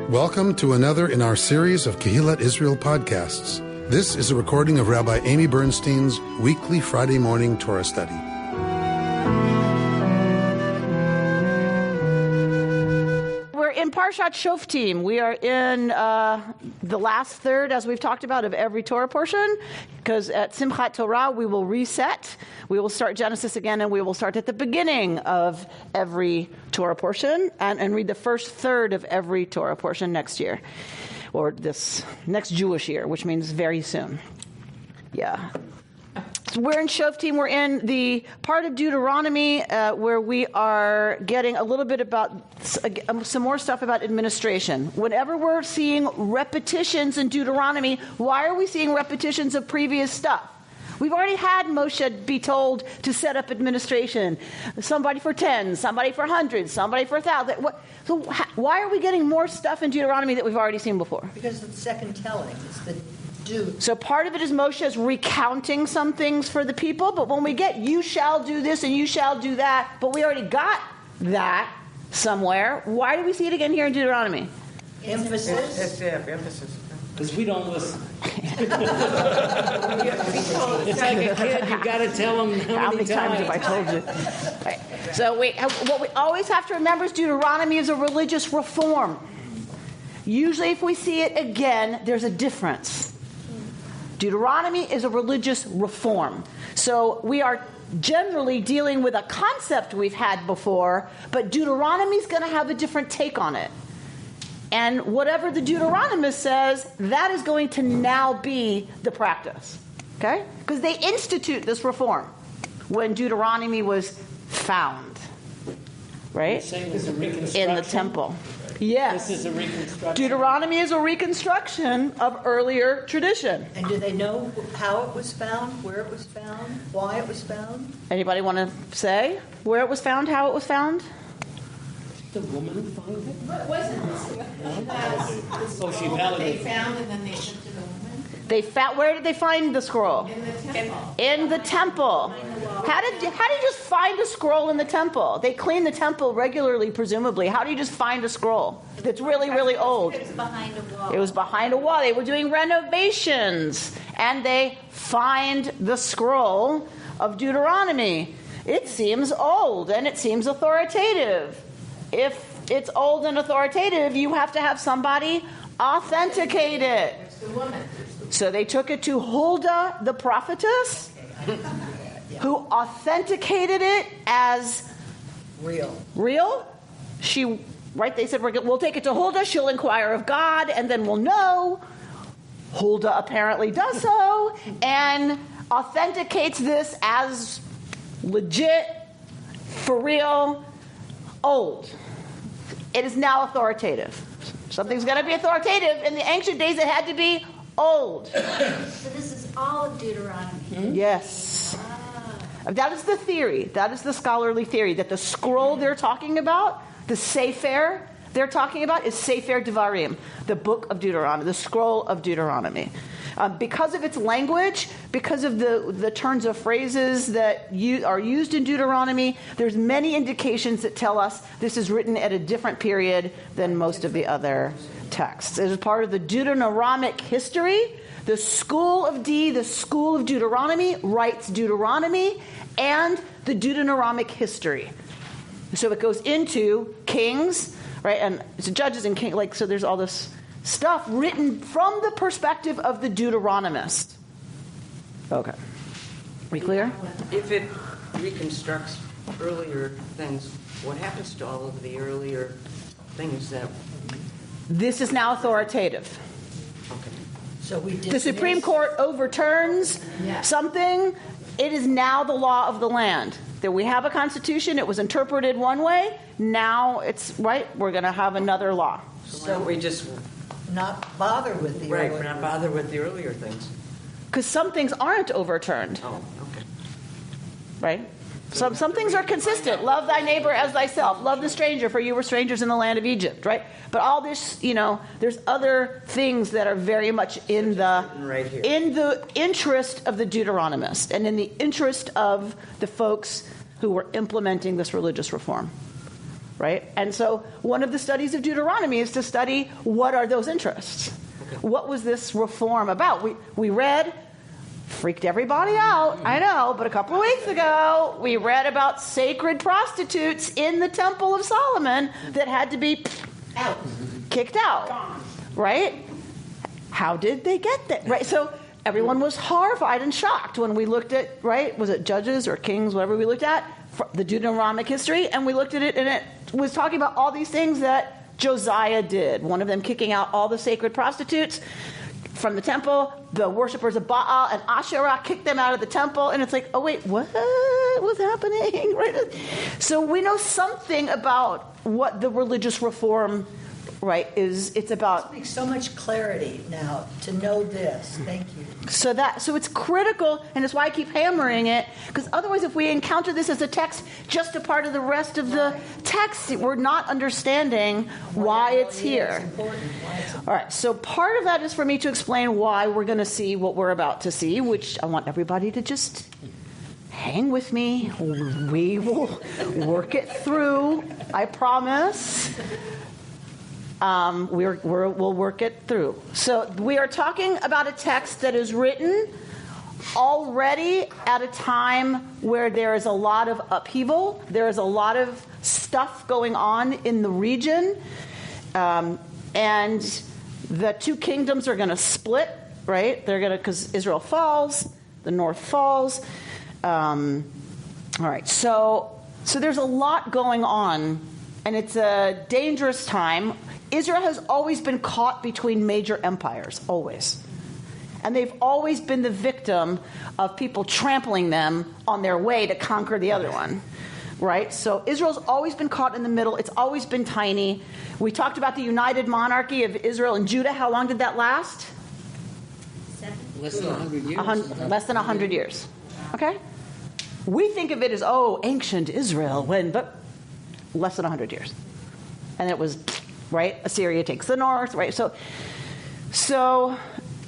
Welcome to another in our series of Kehillat Israel podcasts. This is a recording of Rabbi Amy Bernstein's weekly Friday morning Torah study. We're in Parshat Shoftim. We are in the last third, as we've talked about, of every Torah portion, because at Simchat Torah we will reset. We will start Genesis again, and we will start at the beginning of every Torah portion and read the first third of every Torah portion next year, or this next Jewish year, which means very soon. Yeah. So we're in Shoftim. We're in the part of Deuteronomy where we are getting a little bit about some more stuff about administration. Whenever we're seeing repetitions in Deuteronomy, why are we seeing repetitions of previous stuff? We've already had Moshe be told to set up administration. Somebody for 10, somebody for 100, somebody for 1,000. So why are we getting more stuff in Deuteronomy that we've already seen before? Because it's the second telling. It's the do. So part of it is Moshe's recounting some things for the people, but when we get you shall do this and you shall do that, but we already got that somewhere, why do we see it again here in Deuteronomy? Emphasis. Emphasis. Because we don't listen. It's like a kid, you got to tell them how many times have I told you? Right. So what we always have to remember is Deuteronomy is a religious reform. Usually if we see it again, there's a difference. Deuteronomy is a religious reform. So we are generally dealing with a concept we've had before, but Deuteronomy is going to have a different take on it. And whatever the Deuteronomist says, that is going to now be the practice. Okay? Because they institute this reform when Deuteronomy was found. Right? In the temple. Yes. This is a reconstruction. Deuteronomy is a reconstruction of earlier tradition. And do they know how it was found, where it was found, why it was found? Anybody want to say where it was found, how it was found? The woman found it? What wasn't this? Oh, she validated. They found and then they sent it to the woman? They found. Where did they find the scroll? In the temple. In the temple. How do you just find a scroll in the temple? They clean the temple regularly, presumably. How do you just find a scroll that's really, really old? It was behind a wall. It was behind a wall. They were doing renovations, and they find the scroll of Deuteronomy. It seems old, and it seems authoritative. If it's old and authoritative, you have to have somebody authenticate it. It's the woman. So they took it to Huldah the prophetess, who authenticated it as Real. They said, we'll take it to Huldah, she'll inquire of God, and then we'll know. Huldah apparently does so, and authenticates this as legit, for real, old. It is now authoritative. Something's going to be authoritative. In the ancient days, it had to be old. So this is all of Deuteronomy. Yes. That is the theory. That is the scholarly theory, that the scroll they're talking about, the Sefer they're talking about, is Sefer Devarim, the book of Deuteronomy, the scroll of Deuteronomy. Because of its language, because of the turns of phrases that are used in Deuteronomy, there's many indications that tell us this is written at a different period than most of the other texts. It is part of the Deuteronomic history. The school of Deuteronomy writes Deuteronomy and the Deuteronomic history. So it goes into Kings, right, and it's Judges and Kings. So there's all this stuff written from the perspective of the Deuteronomist. Okay. We clear? If it reconstructs earlier things, what happens to all of the earlier things that... This is now authoritative. Okay. So The Supreme Court overturns something. It is now the law of the land. That we have a constitution. It was interpreted one way. Now it's, right, we're going to have another law. So we just... not bother with the Right, earlier. not bother with the earlier things. Because some things aren't overturned. Oh, okay. Right? Some things are consistent. Love thy neighbor as thyself. Love the stranger, for you were strangers in the land of Egypt, right? But all this, there's other things that are very much in the interest of the Deuteronomist and in the interest of the folks who were implementing this religious reform. right? And so one of the studies of Deuteronomy is to study what are those interests. What was this reform about? We read, freaked everybody out, I know, but a couple of weeks ago, we read about sacred prostitutes in the Temple of Solomon that had to be kicked out, right? How did they get there? Right, so everyone was horrified and shocked when we looked at, right, was it Judges or Kings, whatever we looked at, the Deuteronomic history, and we looked at it, and it was talking about all these things that Josiah did. One of them kicking out all the sacred prostitutes from the temple, the worshipers of Baal and Asherah kicked them out of the temple, and it's like, oh wait, what was happening? Right? So we know something about what the religious reform, right, is. It's about. It makes so much clarity now to know this. Thank you. So it's critical, and it's why I keep hammering it, because otherwise if we encounter this as a text, just a part of the rest of the text, we're not understanding why it's here. All right, so part of that is for me to explain why we're going to see what we're about to see, which I want everybody to just hang with me. We will work it through, I promise. We'll work it through. So we are talking about a text that is written already at a time where there is a lot of upheaval. There is a lot of stuff going on in the region. And the two kingdoms are going to split, right? They're going to, because Israel falls, the north falls. All right, so there's a lot going on, and it's a dangerous time. Israel has always been caught between major empires, always. And they've always been the victim of people trampling them on their way to conquer the other one, right? So Israel's always been caught in the middle. It's always been tiny. We talked about the united monarchy of Israel and Judah. How long did that last? Less than 100 years. Less than 100 years. Okay? We think of it as, ancient Israel, but less than 100 years. And it was... right? Assyria takes the north, right? So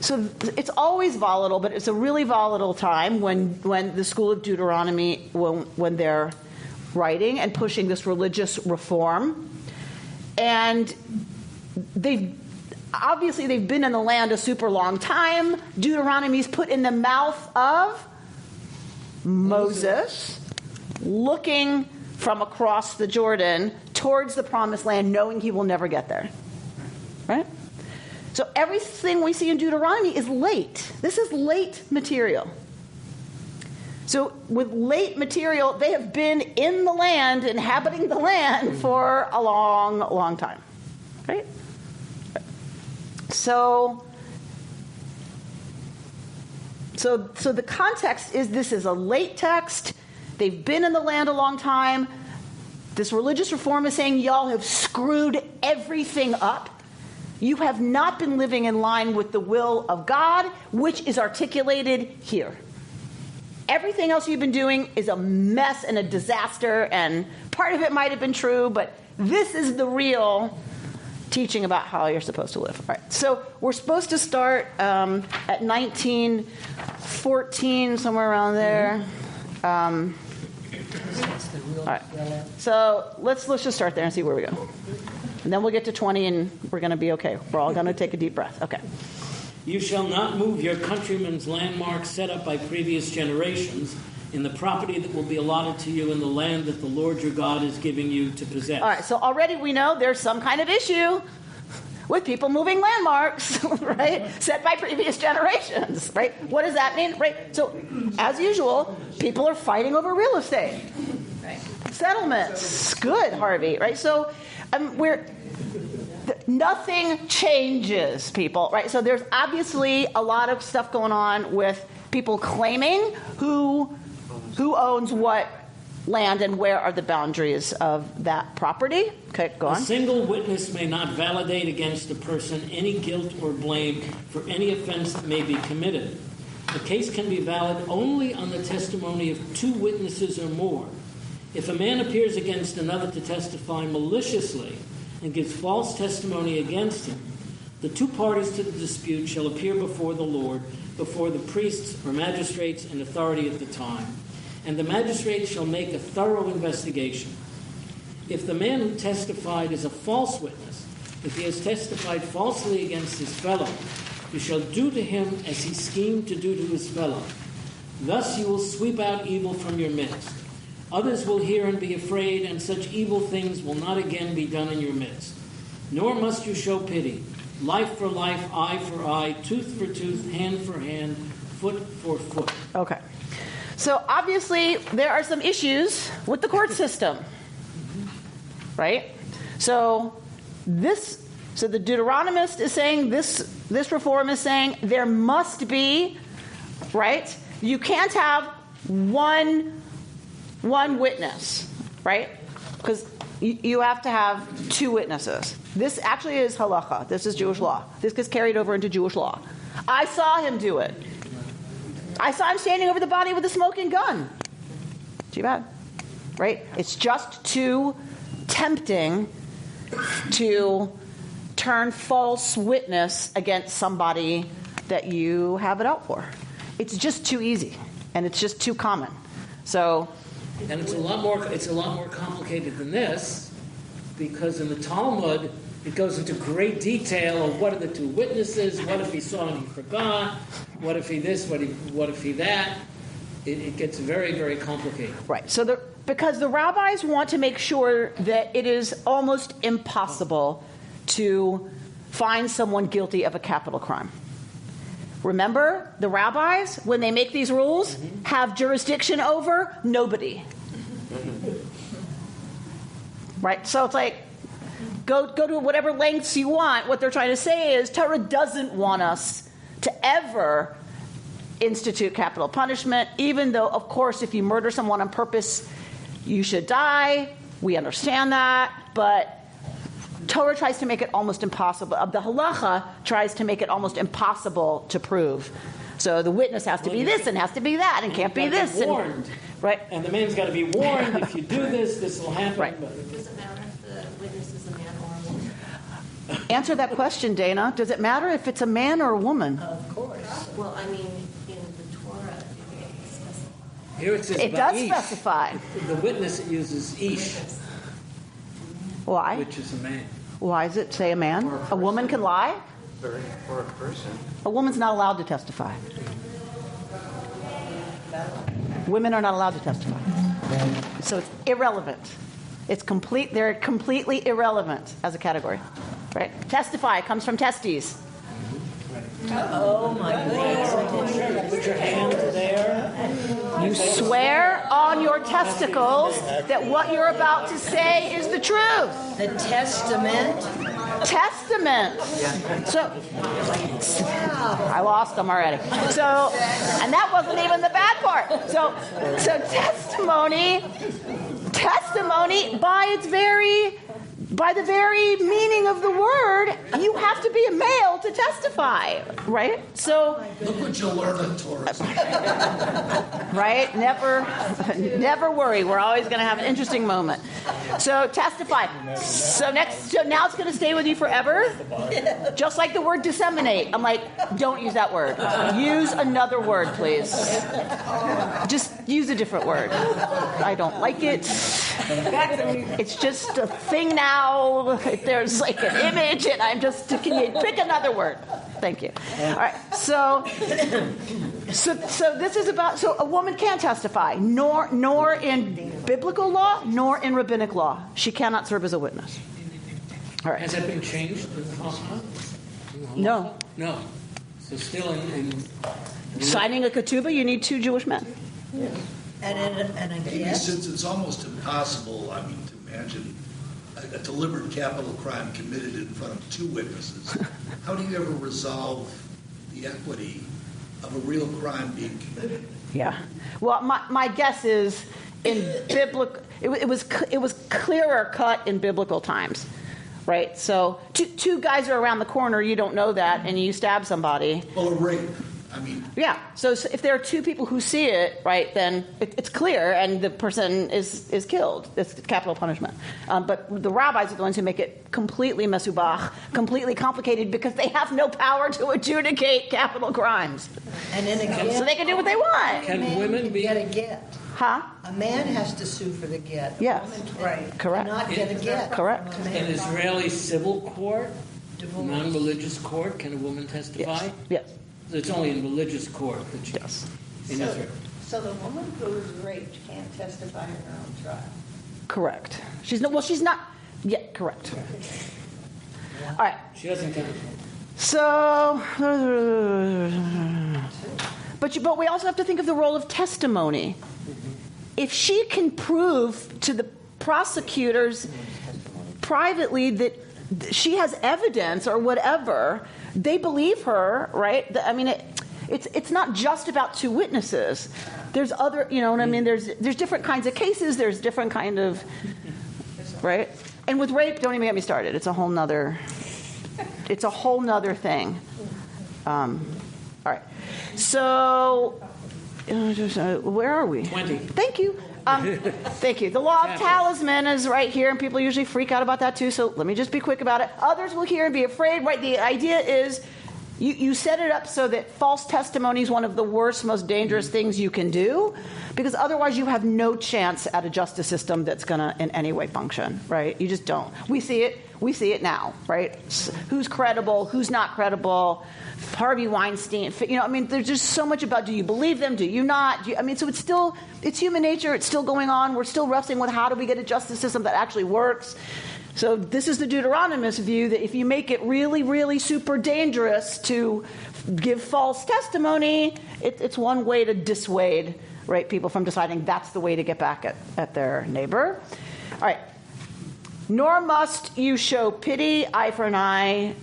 it's always volatile, but it's a really volatile time when the school of Deuteronomy, when they're writing and pushing this religious reform. And they've been in the land a super long time. Deuteronomy's put in the mouth of Moses, looking from across the Jordan towards the promised land, knowing he will never get there. Right? So everything we see in Deuteronomy is late. This is late material. So with late material, they have been in the land, inhabiting the land for a long, long time. Right? So the context is this is a late text. They've been in the land a long time. This religious reform is saying, y'all have screwed everything up. You have not been living in line with the will of God, which is articulated here. Everything else you've been doing is a mess and a disaster, and part of it might have been true, but this is the real teaching about how you're supposed to live. All right, so we're supposed to start at 1914, somewhere around there. All right. So let's just start there and see where we go. And then we'll get to 20 and we're going to be okay. We're all going to take a deep breath. Okay. You shall not move your countrymen's landmarks set up by previous generations in the property that will be allotted to you in the land that the Lord your God is giving you to possess. All right. So already we know there's some kind of issue with people moving landmarks, right? Set by previous generations, right? What does that mean, right? So, as usual, people are fighting over real estate. Right. Settlements. Good, Harvey, right? So, nothing changes, people, right? So there's obviously a lot of stuff going on with people claiming who owns what land and where are the boundaries of that property. Okay, go on. A single witness may not validate against a person any guilt or blame for any offense that may be committed. The case can be valid only on the testimony of two witnesses or more. If a man appears against another to testify maliciously and gives false testimony against him, the two parties to the dispute shall appear before the Lord, before the priests or magistrates in authority at the time, and the magistrate shall make a thorough investigation. If the man who testified is a false witness, if he has testified falsely against his fellow, you shall do to him as he schemed to do to his fellow. Thus you will sweep out evil from your midst. Others will hear and be afraid, and such evil things will not again be done in your midst. Nor must you show pity. Life for life, eye for eye, tooth for tooth, hand for hand, foot for foot. Okay. So obviously there are some issues with the court system. Right? So the Deuteronomist is saying this reform is saying there must be, right? You can't have one witness, right? Because you have to have two witnesses. This actually is halacha. This is Jewish law. This gets carried over into Jewish law. I saw him do it. I saw him standing over the body with a smoking gun. Too bad, right? It's just too tempting to turn false witness against somebody that you have it out for. It's just too easy, and it's just too common. So, and it's a lot more complicated than this, because in the Talmud it goes into great detail of what are the two witnesses, what if he saw and he forgot, what if he this, what if he that. It gets very, very complicated. Right. So because the rabbis want to make sure that it is almost impossible to find someone guilty of a capital crime. Remember, the rabbis, when they make these rules, have jurisdiction over nobody. Right? So it's like, go to whatever lengths you want. What they're trying to say is Torah doesn't want us to ever institute capital punishment, even though, of course, if you murder someone on purpose, you should die. We understand that. But Torah tries to make it almost impossible. The halacha tries to make it almost impossible to prove. So the witness has to be this and has to be that and can't be this. Be warned. Right. And the man's got to be warned, if you do this will happen. Right. Does it matter if the witness is a man or a woman? Answer that question, Dana. Does it matter if it's a man or a woman? Of course. Well, I mean, in the Torah, it specifies. Here it says It does Ba'ish. specify. The witness uses ish, Why? which is a man. Why does it say a man? A woman can lie? For a person. A woman's not allowed to testify. Women are not allowed to testify. So it's irrelevant. They're completely irrelevant as a category. Right? Testify comes from testes. Oh, my goodness. Put your hand there. You swear on your testicles that what you're about to say is the truth. The testament. Testament. So, I lost them already. So, and that wasn't even the bad part. So testimony by the very meaning of the word, you have to be a male to testify, right? So, look what you'll learn in Torah. right? Never worry. We're always going to have an interesting moment. So testify. So now it's going to stay with you forever. Just like the word disseminate. I'm like, don't use that word. Use another word, please. Just use a different word. I don't like it. It's just a thing now. There's like an image, and can you pick another word? Thank you. All right. So this is about. So a woman can't testify, nor in biblical law, nor in rabbinic law. She cannot serve as a witness. All right. Has that been changed in the Talmud? No. No. So still in Signing a ketubah, you need two Jewish men. And Maybe again, since it's almost impossible, to imagine a deliberate capital crime committed in front of two witnesses, how do you ever resolve the equity of a real crime being committed? Yeah. Well, my guess is in biblical, it was clearer cut in biblical times, right? So two guys are around the corner, you don't know that, and you stab somebody. Well, a rape. Yeah. So if there are two people who see it, right, then it's clear, and the person is killed. It's capital punishment. But the rabbis are the ones who make it completely mesubach, completely complicated, because they have no power to adjudicate capital crimes. and then again, So they can do what they want. Can women be? get a get. Huh? A man has to sue for the get. A Yes. woman Right. Correct. cannot get a get. Correct. from a An man. Israeli civil court, Divorce. non-religious court, can a woman testify? Yes. It's only in religious court that she, Yes. in Israel. So the woman who was raped can't testify in her own trial. Correct. She's not. Yeah, correct. All right. She doesn't get it. So, but we also have to think of the role of testimony. If she can prove to the prosecutors privately that she has evidence or whatever, they believe her, right? I mean, it's not just about two witnesses. There's other, you know what I mean? There's different kinds of cases. There's different kind of, right? And with rape, don't even get me started. It's a whole nother thing. All right. So, where are we? 20. Thank you. Thank you. The law of talisman is right here, and people usually freak out about that too, so let me just be quick about it. Others will hear and be afraid, right? The idea is you set it up so that false testimony is one of the worst, most dangerous things you can do, because otherwise you have no chance at a justice system that's going to in any way function, right? You just don't. We see it now, right? Who's credible, who's not credible, Harvey Weinstein, you know, I mean, there's just so much about do you believe them, do you not? So it's human nature, it's still going on. We're still wrestling with how do we get a justice system that actually works. So this is the Deuteronomist view that if you make it really, really super dangerous to give false testimony, it's one way to dissuade, right, people from deciding that's the way to get back at their neighbor. All right. Nor must you show pity, eye for an eye,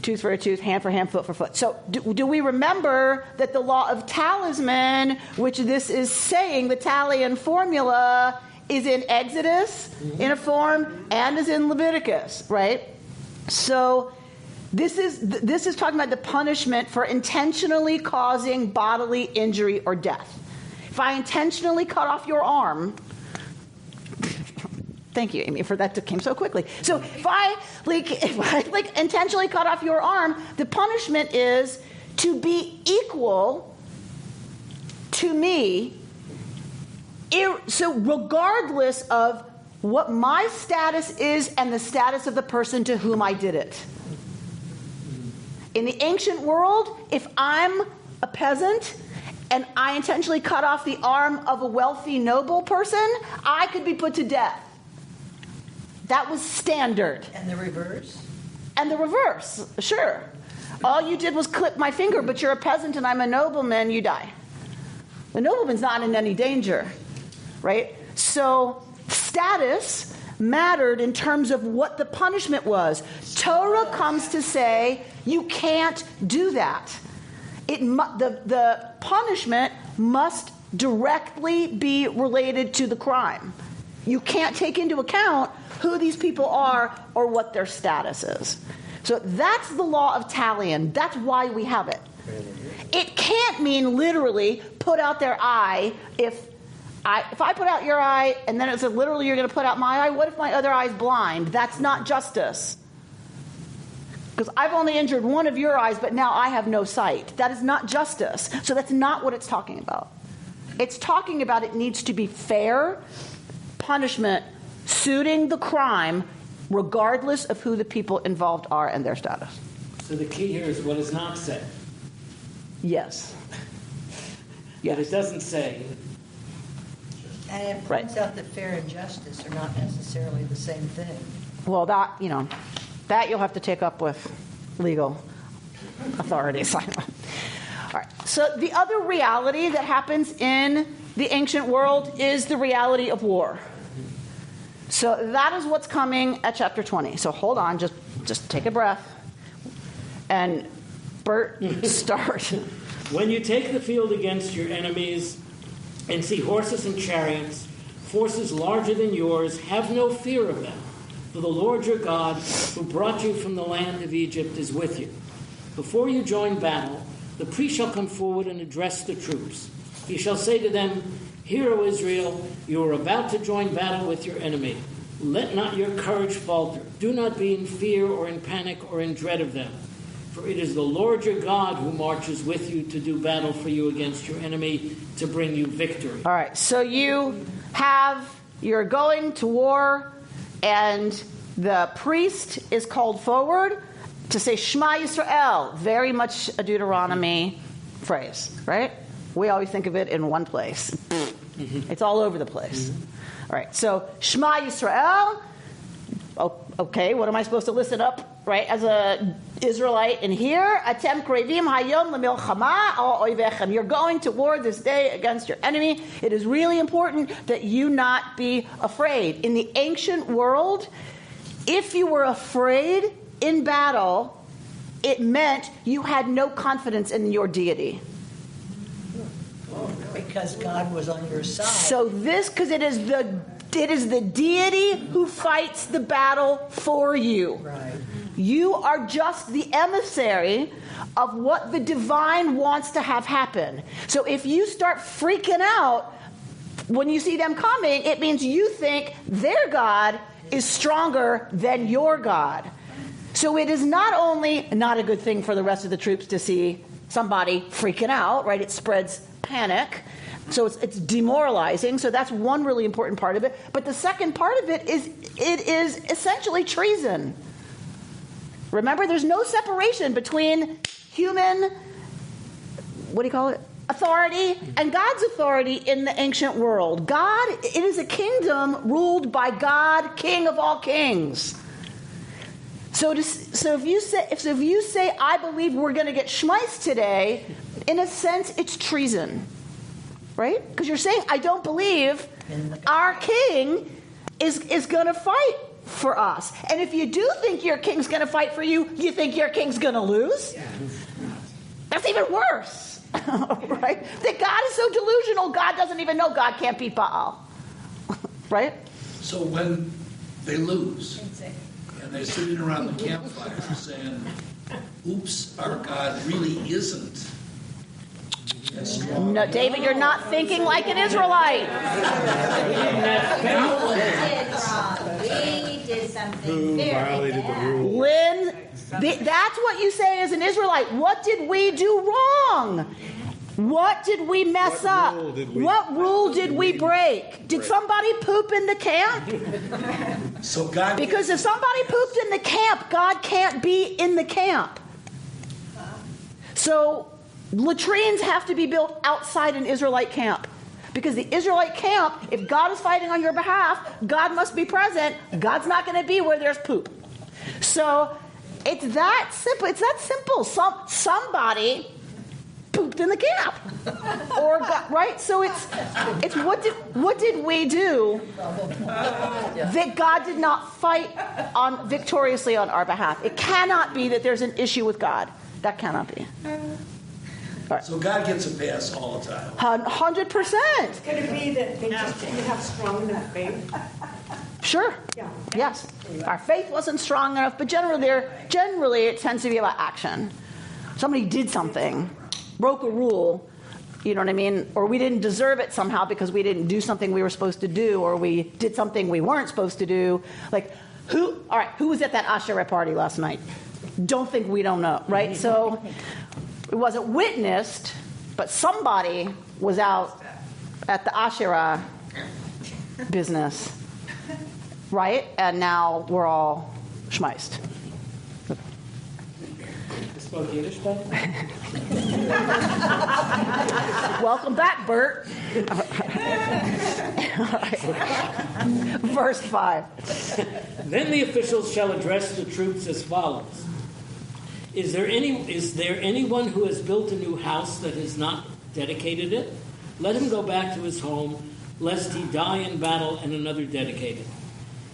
tooth for a tooth, hand for hand, foot for foot. So do we remember that the law of talisman, which this is saying, the Talian formula, is in Exodus in a form and is in Leviticus, right? So this is talking about the punishment for intentionally causing bodily injury or death. If I intentionally cut off your arm, thank you, Amy, for that came so quickly. So if I intentionally cut off your arm, the punishment is to be equal to me. So regardless of what my status is and the status of the person to whom I did it. In the ancient world, if I'm a peasant and I intentionally cut off the arm of a wealthy noble person, I could be put to death. That was standard. And the reverse? And the reverse, sure. All you did was clip my finger, but you're a peasant and I'm a nobleman, you die. The nobleman's not in any danger. Right? So status mattered in terms of what the punishment was. Torah comes to say you can't do that. The punishment must directly be related to the crime. You can't take into account who these people are or what their status is. So that's the law of Talion. That's why we have it. It can't mean literally put out their eye. If I put out your eye and then it says literally you're going to put out my eye, what if my other eye is blind? That's not justice. Because I've only injured one of your eyes, but now I have no sight. That is not justice. So that's not what it's talking about. It's talking about it needs to be fair punishment suiting the crime regardless of who the people involved are and their status. So the key here is what is not said. Yes. Yet it doesn't say. And it points out that fair and justice are not necessarily the same thing. Well, that you'll have to take up with legal authorities. All right. So the other reality that happens in the ancient world is the reality of war. So that is what's coming at chapter 20. So hold on, just take a breath. And Bert, start. When you take the field against your enemies and see horses and chariots, forces larger than yours, have no fear of them. For the Lord your God, who brought you from the land of Egypt, is with you. Before you join battle, the priest shall come forward and address the troops. He shall say to them, Hear, O Israel, you are about to join battle with your enemy. Let not your courage falter. Do not be in fear or in panic or in dread of them. For it is the Lord your God who marches with you to do battle for you against your enemy, to bring you victory. All right, so you're going to war, and the priest is called forward to say Shema Yisrael, very much a Deuteronomy phrase, right? We always think of it in one place. It's all over the place. All right, so Shema Yisrael. Okay, what am I supposed to listen up, right, as a Israelite in here? Atem krevim hayom lemilchama al oivechem. You're going to war this day against your enemy. It is really important that you not be afraid. In the ancient world, if you were afraid in battle, it meant you had no confidence in your deity. Because God was on your side. So because it is the deity who fights the battle for you. Right. You are just the emissary of what the divine wants to have happen. So if you start freaking out when you see them coming, it means you think their God is stronger than your God. So it is not only not a good thing for the rest of the troops to see somebody freaking out, right? It spreads panic. So it's demoralizing. So that's one really important part of it. But the second part of it is essentially treason. Remember, there's no separation between human, authority and God's authority in the ancient world. It is a kingdom ruled by God, King of all kings. So if you say, I believe we're going to get schmeist today, in a sense, it's treason. Right? Because you're saying, I don't believe our king is going to fight for us. And if you do think your king's going to fight for you, you think your king's going to lose? Yeah. That's even worse. Right? That God is so delusional, God doesn't even know God can't beat Baal. Right? So when they lose, and they're sitting around the campfire saying, oops, our God really isn't. No, David, you're not thinking like an Israelite. We did something very bad. Lynn, that's what you say as an Israelite. What did we do wrong? What did we mess up? What rule did we break? Did somebody poop in the camp? Because if somebody pooped in the camp, God can't be in the camp. So latrines have to be built outside an Israelite camp. Because the Israelite camp, if God is fighting on your behalf, God must be present. God's not going to be where there's poop. So it's that simple. It's that simple. Somebody pooped in the camp. Or God, right? So it's what did we do that God did not fight victoriously on our behalf? It cannot be that there's an issue with God. That cannot be. Right. So God gets a pass all the time. 100%. Could it be that they just didn't have strong enough faith? Sure. Yeah. Yes. Our faith wasn't strong enough, but generally it tends to be about action. Somebody did something, broke a rule, you know what I mean? Or we didn't deserve it somehow because we didn't do something we were supposed to do, or we did something we weren't supposed to do. Like, who was at that Asherah party last night? Don't think we don't know, right? So it wasn't witnessed, but somebody was out at the Asherah business, right? And now we're all schmeist. Spoke Yiddish, though? Welcome back, Bert. Verse 5. Then the officials shall address the troops as follows. Is there anyone who has built a new house that has not dedicated it? Let him go back to his home, lest he die in battle and another dedicate it.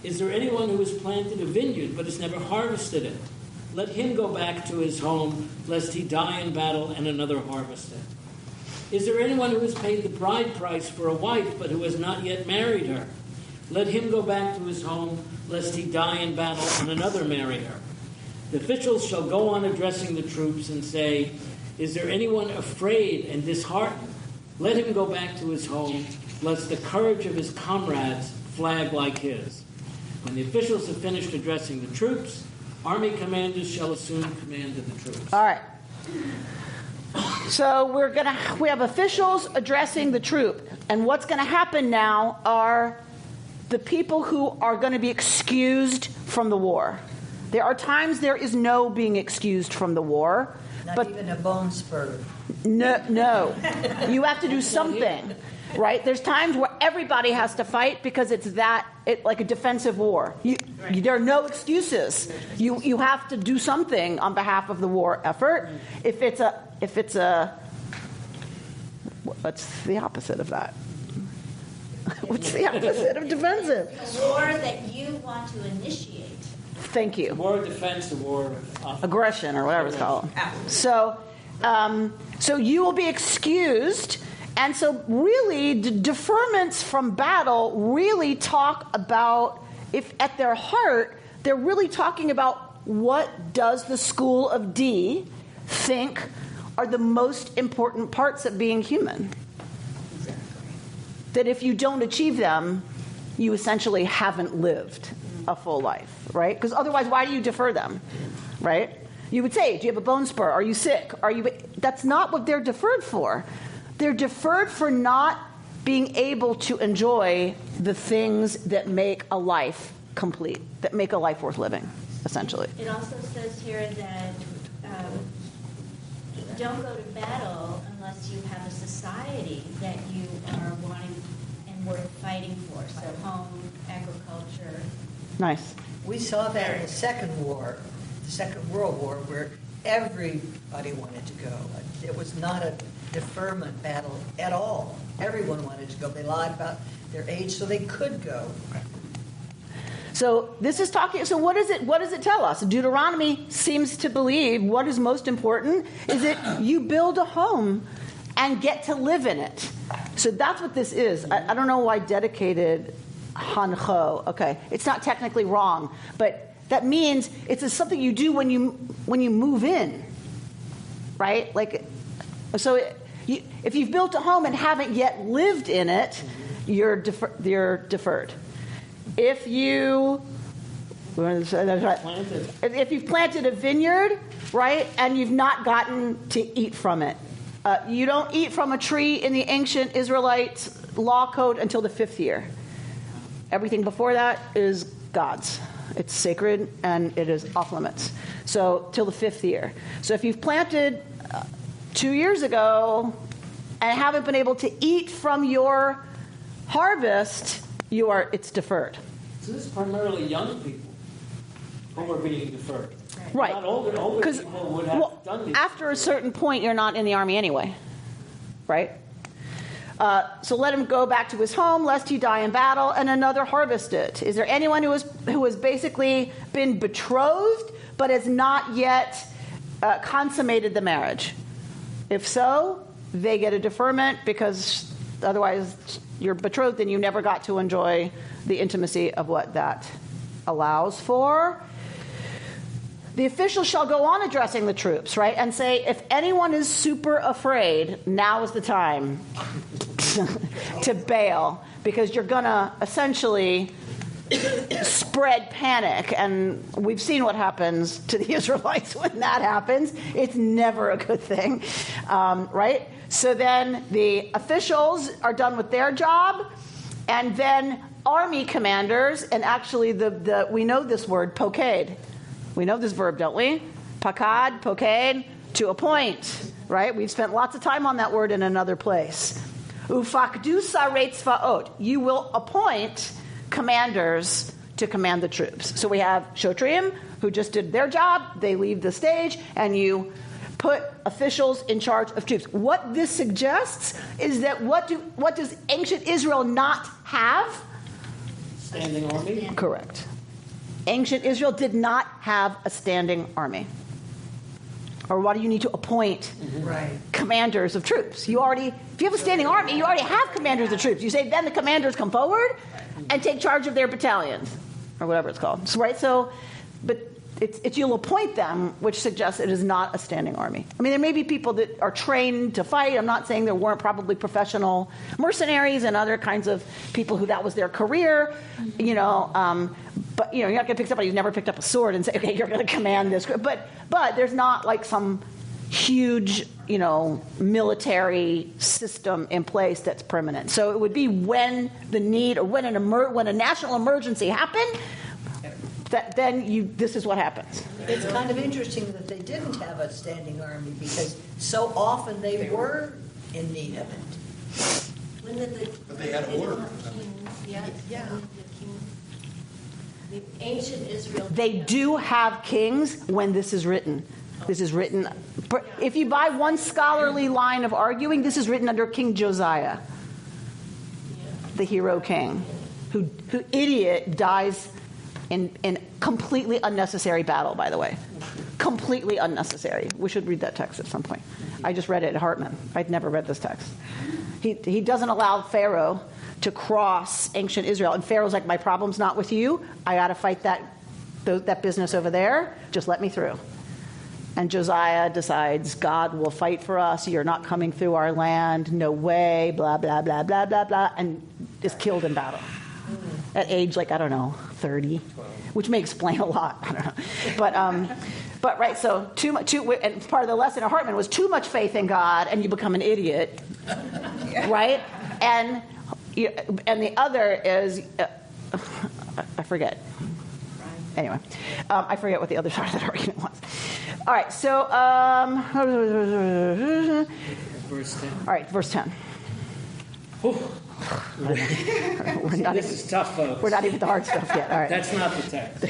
Is there anyone who has planted a vineyard but has never harvested it? Let him go back to his home, lest he die in battle and another harvest it. Is there anyone who has paid the bride price for a wife but who has not yet married her? Let him go back to his home, lest he die in battle and another marry her. The officials shall go on addressing the troops and say, is there anyone afraid and disheartened? Let him go back to his home, lest the courage of his comrades flag like his. When the officials have finished addressing the troops, Army commanders shall assume command of the troops. All right. So we have officials addressing the troop. And what's going to happen now are the people who are going to be excused from the war. There are times there is no being excused from the war. Not even a bone spur. No. You have to do something, right? There's times where everybody has to fight because it's like a defensive war. There are no excuses. You have to do something on behalf of the war effort. If it's a what's the opposite of that? What's the opposite of defensive? A war that you want to initiate. Thank you. War of defense, a war of aggression, or whatever it's called. So you will be excused. And so really, deferments from battle really talk about, if at their heart, they're really talking about what does the school of D think are the most important parts of being human. Exactly. That if you don't achieve them, you essentially haven't lived a full life, right? Because otherwise, why do you defer them, right? You would say, do you have a bone spur? Are you sick? That's not what they're deferred for. They're deferred for not being able to enjoy the things that make a life complete, that make a life worth living, essentially. It also says here that don't go to battle unless you have a society that you are wanting and worth fighting for. So home, agriculture. Nice. We saw that in the Second World War, where everybody wanted to go. It was not a deferment battle at all. Everyone wanted to go. They lied about their age so they could go. So this is talking. So what does it tell us? Deuteronomy seems to believe what is most important is that you build a home and get to live in it. So that's what this is. I don't know why dedicated hancho. Okay, it's not technically wrong, but that means it's something you do when you move in, right? Like, so if you've built a home and haven't yet lived in it, you're deferred. If you've planted a vineyard, right, and you've not gotten to eat from it, you don't eat from a tree in the ancient Israelite law code until the 5th year. Everything before that is God's. It's sacred and it is off limits. So till the 5th year. So if you've planted 2 years ago and haven't been able to eat from your harvest, it's deferred. So this is primarily young people who are being deferred. Right. Not older people would have done these. After a certain point, you're not in the army anyway, right? So let him go back to his home, lest he die in battle, and another harvest it. Is there anyone who has basically been betrothed but has not yet consummated the marriage? If so, they get a deferment because otherwise you're betrothed and you never got to enjoy the intimacy of what that allows for. The officials shall go on addressing the troops, right, and say, if anyone is super afraid, now is the time to bail, because you're going to essentially spread panic. And we've seen what happens to the Israelites when that happens. It's never a good thing, right? So then the officials are done with their job, and then army commanders, and actually we know this word, poked. We know this verb, don't we? Pakad, poked, to appoint, right? We've spent lots of time on that word in another place. Ufakdu saret tzvaot. You will appoint commanders to command the troops. So we have Shotrim, who just did their job. They leave the stage, and you put officials in charge of troops. What this suggests is that what does ancient Israel not have? Standing army? Correct. Ancient Israel did not have a standing army. Or why do you need to appoint commanders of troops? If you have a standing army, you already have commanders of troops. You say then the commanders come forward and take charge of their battalions, or whatever it's called. So, right? So, but it's you'll appoint them, which suggests it is not a standing army. I mean, there may be people that are trained to fight. I'm not saying there weren't probably professional mercenaries and other kinds of people who that was their career, But you're not going to pick somebody who's never picked up a sword and say, okay, you're going to command this. But there's not like some huge, military system in place that's permanent. So it would be when the need or when a national emergency happened, this is what happens. It's kind of interesting that they didn't have a standing army because so often they were in need of it. But they had a word. Yeah. The ancient Israel. They do have kings when this is written. This is written. If you buy one scholarly line of arguing, this is written under King Josiah, the hero king, who idiot dies in completely unnecessary battle. By the way, completely unnecessary. We should read that text at some point. I just read it at Hartman. I'd never read this text. He doesn't allow Pharaoh to cross ancient Israel, and Pharaoh's like, my problem's not with you. I got to fight that business over there. Just let me through. And Josiah decides, God will fight for us. You're not coming through our land. No way. Blah blah blah blah blah blah, and is killed in battle at age 30, which may explain a lot. I don't know, but right. So too much. And part of the lesson at Hartman was too much faith in God, and you become an idiot, right? And the other is, I forget. Anyway, I forget what the other side of that argument was. All right, so Verse 10. All right, verse 10. This is tough, folks. We're not even the hard stuff yet. All right. That's not the text.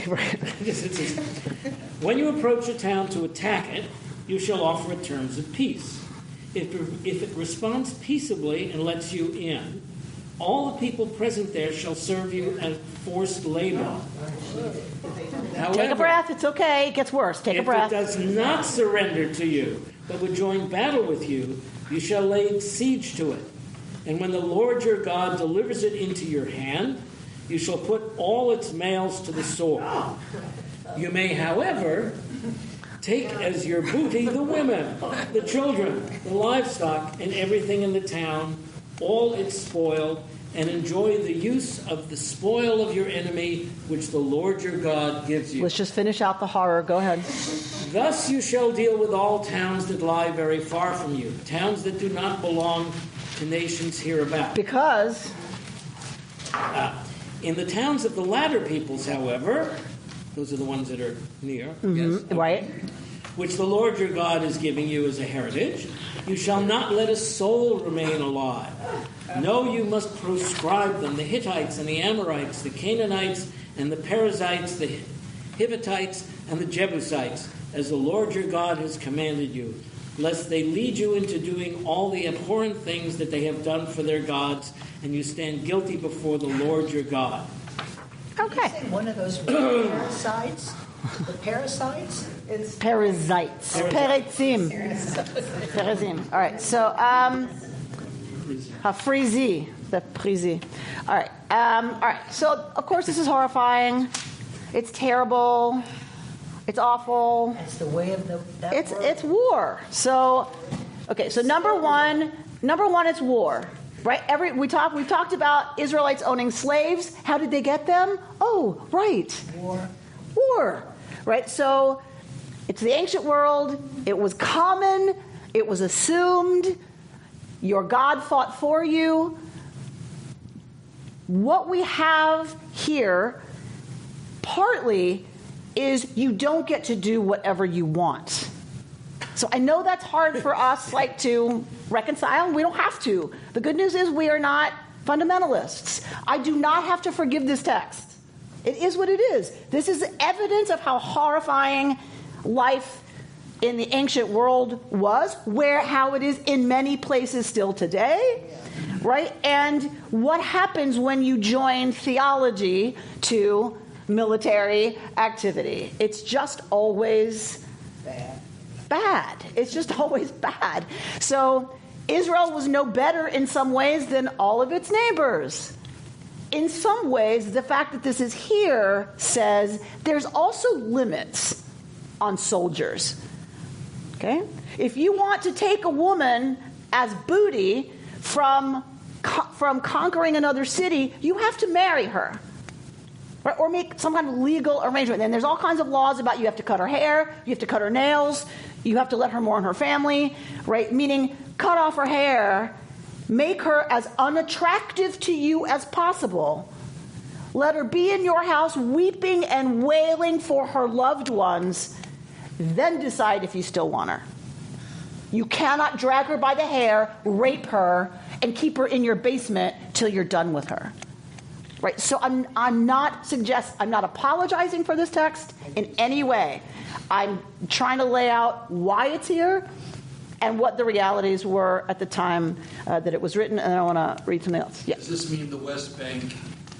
When you approach a town to attack it, you shall offer it terms of peace. If it responds peaceably and lets you in, all the people present there shall serve you as forced labor. However, take a breath. It's okay. It gets worse. Take a breath. If it does not surrender to you, but would join battle with you, you shall lay siege to it. And when the Lord your God delivers it into your hand, you shall put all its males to the sword. You may, however, take as your booty the women, the children, the livestock, and everything in the town, all its spoil, and enjoy the use of the spoil of your enemy, which the Lord your God gives you. Let's just finish out the horror. Go ahead. Thus you shall deal with all towns that lie very far from you, towns that do not belong to nations hereabout. Because in the towns of the latter peoples, however, those are the ones that are near, yes, right, which the Lord your God is giving you as a heritage, you shall not let a soul remain alive. No, you must proscribe them, the Hittites and the Amorites, the Canaanites and the Perizzites, the Hivitites and the Jebusites, as the Lord your God has commanded you, lest they lead you into doing all the abhorrent things that they have done for their gods, and you stand guilty before the Lord your God. okay. One of those parasites? The parasites? It's Perizzites. Perizim. Perizim. All right. So, Hafrizi. The Prizi. All right. All right. So, of course, this is horrifying. It's terrible. It's awful. It's the way of that world. It's war. So, okay. So number one, it's war. Right? We've talked about Israelites owning slaves. How did they get them? Oh, right. War. Right? So it's the ancient world. It was common. It was assumed. Your God fought for you. What we have here partly is you don't get to do whatever you want. So I know that's hard for us to reconcile. We don't have to. The good news is we are not fundamentalists. I do not have to forgive this text. It is what it is. This is evidence of how horrifying life in the ancient world was, how it is in many places still today, right? And what happens when you join theology to military activity? It's just always bad. It's just always bad. So Israel was no better in some ways than all of its neighbors. In some ways, the fact that this is here says there's also limits on soldiers. Okay? If you want to take a woman as booty from conquering another city, you have to marry her. right? Or make some kind of legal arrangement. And there's all kinds of laws about you have to cut her hair, you have to cut her nails, you have to let her mourn her family, right? Meaning cut off her hair, make her as unattractive to you as possible. Let her be in your house weeping and wailing for her loved ones. Then decide if you still want her. You cannot drag her by the hair, rape her, and keep her in your basement till you're done with her. Right? So I'm not apologizing for this text in any way. I'm trying to lay out why it's here and what the realities were at the time that it was written, and I want to read something else. Yeah. Does this mean the West Bank,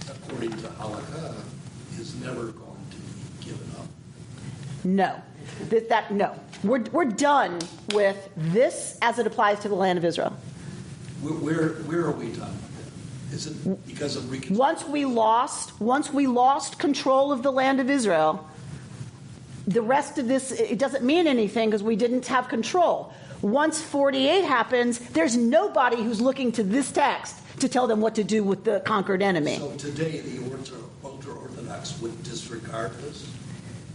according to halakha, is never going to be given up? No. No. We're done with this as it applies to the land of Israel. Where are we done with it? Is it because of reconstruction? Once we lost control of the land of Israel, the rest of this, it doesn't mean anything because we didn't have control. Once 48 happens, there's nobody who's looking to this text to tell them what to do with the conquered enemy. So today the ultra-Orthodox would disregard this?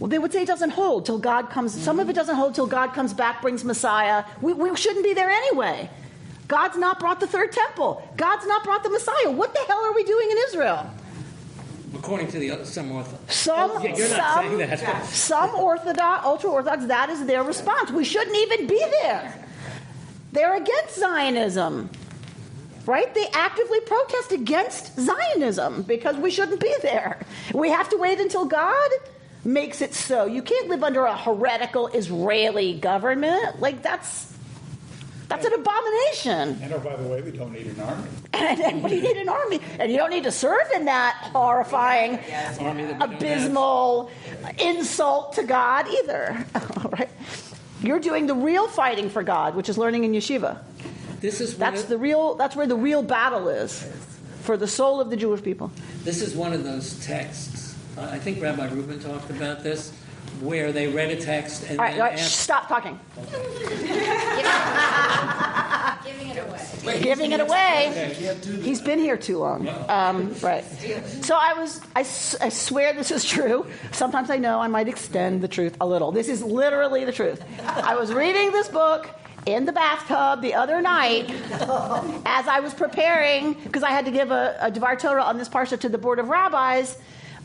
Well, they would say it doesn't hold till God comes. Some of it doesn't hold till God comes back, brings Messiah. We shouldn't be there anyway. God's not brought the third temple. God's not brought the Messiah. What the hell are we doing in Israel? According to some Orthodox. You're not saying that. Some Orthodox, ultra-Orthodox, that is their response. We shouldn't even be there. They're against Zionism. Right? They actively protest against Zionism because we shouldn't be there. We have to wait until God makes it so. You can't live under a heretical Israeli government. Like, that's an abomination. And, oh, by the way, we don't need an army. And we need an army. And you don't need to serve in that horrifying, abysmal insult to God either. Right? You're doing the real fighting for God, which is learning in yeshiva. That's where the real battle is for the soul of the Jewish people. This is one of those texts. I think Rabbi Rubin talked about this, where they read a text and all right, stop talking. Giving it away. Giving it away. He's been here too long. Right. So I swear this is true. Sometimes I know I might extend the truth a little. This is literally the truth. I was reading this book in the bathtub the other night as I was preparing, because I had to give a Dvar Torah on this parsha to the Board of Rabbis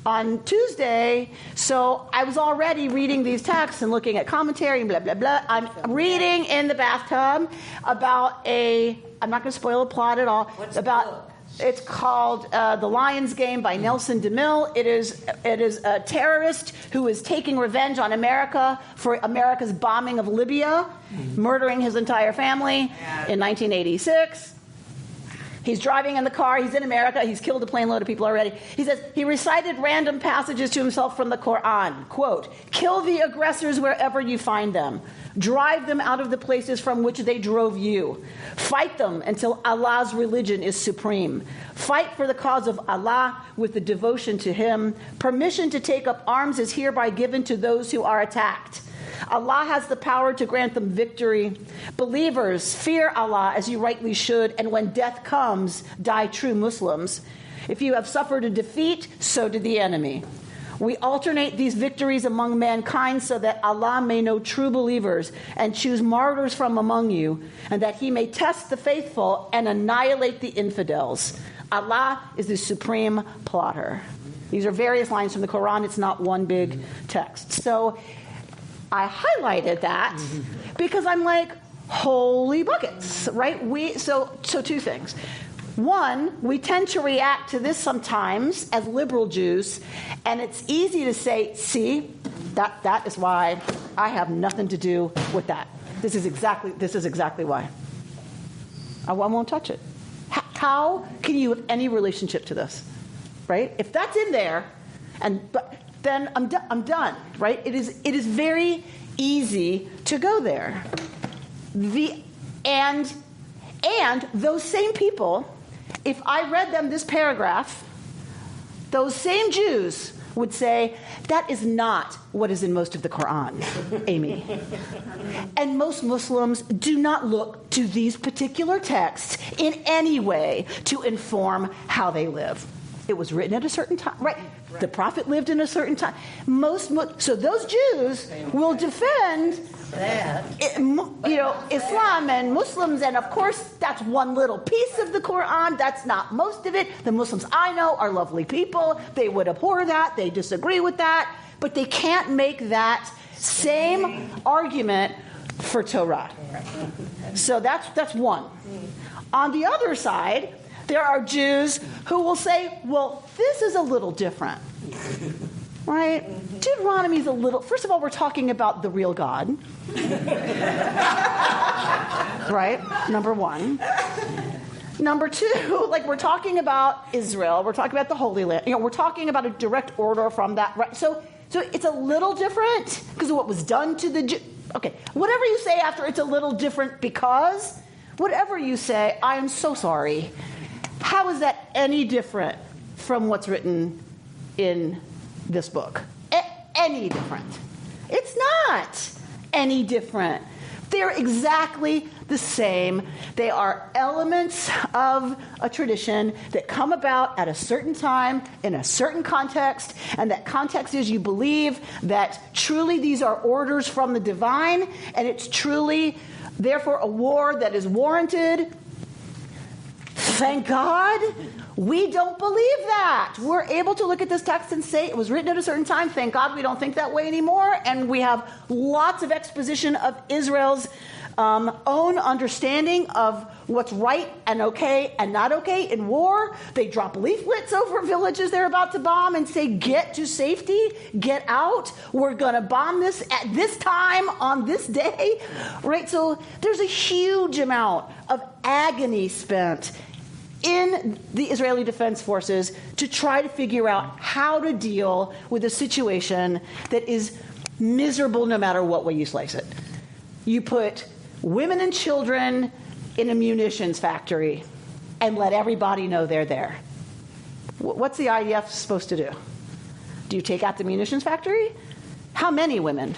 on Tuesday, so I was already reading these texts and looking at commentary and blah, blah, blah. I'm reading in the bathtub about I'm not going to spoil the plot at all. It's called The Lion's Game by Nelson DeMille. It is a terrorist who is taking revenge on America for America's bombing of Libya, murdering his entire family in 1986. He's driving in the car. He's in America. He's killed a plane load of people already. He says, he recited random passages to himself from the Quran. Quote, "Kill the aggressors wherever you find them. Drive them out of the places from which they drove you. Fight them until Allah's religion is supreme. Fight for the cause of Allah with the devotion to Him. Permission to take up arms is hereby given to those who are attacked. Allah has the power to grant them victory. Believers, fear Allah as you rightly should, and when death comes, die true Muslims. If you have suffered a defeat, so did the enemy. We alternate these victories among mankind so that Allah may know true believers and choose martyrs from among you, and that He may test the faithful and annihilate the infidels. Allah is the supreme plotter." These are various lines from the Quran. It's not one big text. So I highlighted that because I'm like, holy buckets, right? So two things. One, we tend to react to this sometimes as liberal Jews, and it's easy to say, see, that is why I have nothing to do with that. This is exactly why. I won't touch it. How can you have any relationship to this, right? If that's in there, then I'm done, right? It is very easy to go there. And those same people, if I read them this paragraph, those same Jews would say, that is not what is in most of the Quran, Amy. And most Muslims do not look to these particular texts in any way to inform how they live. It was written at a certain time, right? The prophet lived in a certain time. So those Jews will defend That. Islam and Muslims, and of course that's one little piece of the Quran. That's not most of it. The Muslims I know are lovely people. They would abhor that. They disagree with that, but they can't make that same argument for Torah. So that's one. On the other side, there are Jews who will say, well, this is a little different, right? Deuteronomy is a little, first of all, we're talking about the real God, right? Number one. Number two, like we're talking about Israel, we're talking about the Holy Land, we're talking about a direct order from that, right? So it's a little different because of what was done to the Jews. Okay, whatever you say after it's a little different because, whatever you say, I am so sorry. How is that any different from what's written in this book? Any different? It's not any different. They're exactly the same. They are elements of a tradition that come about at a certain time in a certain context, and that context is you believe that truly these are orders from the divine, and it's truly, therefore, a war that is warranted. Thank God we don't believe that. We're able to look at this text and say it was written at a certain time. Thank God we don't think that way anymore. And we have lots of exposition of Israel's own understanding of what's right and okay and not okay in war. They drop leaflets over villages they're about to bomb and say, get to safety, get out. We're going to bomb this at this time on this day. Right? So there's a huge amount of agony spent in the Israeli Defense Forces to try to figure out how to deal with a situation that is miserable no matter what way you slice it. You put women and children in a munitions factory and let everybody know they're there. What's the IDF supposed to do? Do you take out the munitions factory? How many women?